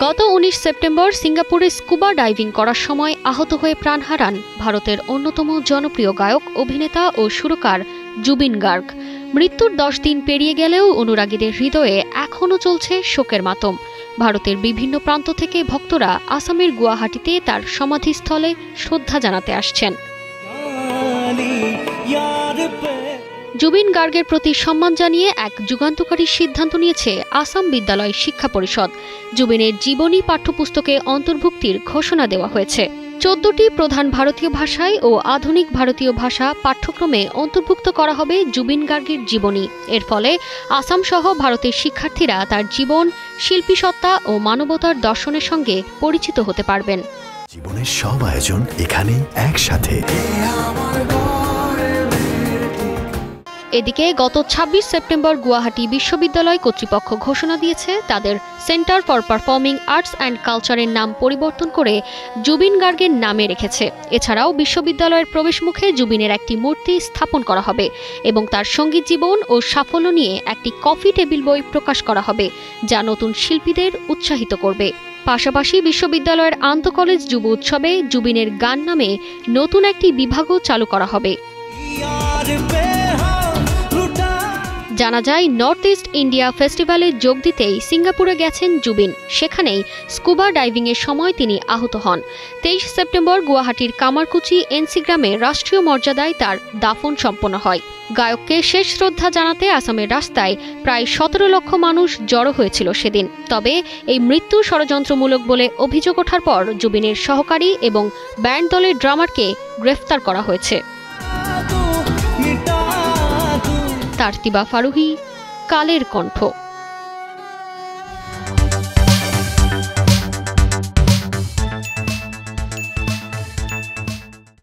গত ১৯ সেপ্টেম্বর সিঙ্গাপুরে scuba diving করার সময় আহত হয়ে প্রাণ হারান ভারতের অন্যতম জনপ্রিয় গায়ক, অভিনেতা ও সুরকার জুবিন গার্গ। মৃত্যুর ১০ দিন পেরিয়ে গেলেও অনুরাগীদের হৃদয়ে এখনও চলছে শোকের মাতম। ভারতের বিভিন্ন প্রান্ত থেকে ভক্তরা আসামের গুয়াহাটিতে তার সমাধিস্থলে শ্রদ্ধা জানাতে আসছেন। জুবিন গার্গের প্রতি সম্মান জানিয়ে এক যুগান্তকারী সিদ্ধান্ত নিয়েছে আসাম বিদ্যালয় শিক্ষা পরিষদ। জুবিনের জীবনী পাঠ্যপুস্তকে অন্তর্ভুক্তির ঘোষণা দেওয়া হয়েছে। ১৪টি প্রধান ভারতীয় ভাষায় ও আধুনিক ভারতীয় ভাষা পাঠ্যক্রমে অন্তর্ভুক্ত করা হবে জুবিন গার্গের জীবনী। এর ফলে আসাম সহ ভারতের শিক্ষার্থীরা তার জীবন, শিল্পী সত্তা ও মানবতার দর্শনের সঙ্গে পরিচিত হতে পারবেন। জীবনের সব আয়োজন এখানে একসাথে। এদিকে গত ২৬ সেপ্টেম্বর গুয়াহাটি বিশ্ববিদ্যালয় কর্তৃপক্ষ ঘোষণা দিয়েছে তাদের centre for performing arts and কালচারের নাম পরিবর্তন করে জুবিন গার্গের নামে রেখেছে। এছাড়াও বিশ্ববিদ্যালয়ের প্রবেশমুখে জুবিনের একটি মূর্তি স্থাপন করা হবে এবং তার সঙ্গীত জীবন ও সাফল্য নিয়ে একটি কফি টেবিল বই প্রকাশ করা হবে, যা নতুন শিল্পীদের উৎসাহিত করবে। পাশাপাশি বিশ্ববিদ্যালয়ের আন্তঃকলেজ যুব উৎসবে জুবিনের গান নামে নতুন একটি বিভাগও চালু করা হবে। জানা যায়, নর্থ ইস্ট ইন্ডিয়া ফেস্টিভ্যালে যোগ দিতেই সিঙ্গাপুরে গেছেন জুবিন। সেখানেই স্কুবা ডাইভিংয়ের সময় তিনি আহত হন। ২৩ সেপ্টেম্বর গুয়াহাটির কামারকুচি এনসি গ্রামে রাষ্ট্রীয় মর্যাদায় তার দাফন সম্পন্ন হয়। গায়ককে শেষ শ্রদ্ধা জানাতে আসামের রাস্তায় প্রায় ১৭ লক্ষ মানুষ জড়ো হয়েছিল সেদিন। তবে এই মৃত্যু ষড়যন্ত্রমূলক বলে অভিযোগ ওঠার পর জুবিনের সহকারী এবং ব্যান্ড দলের ড্রামারকে গ্রেফতার করা হয়েছে। তারতিবা ফারুহি, কালের কণ্ঠ।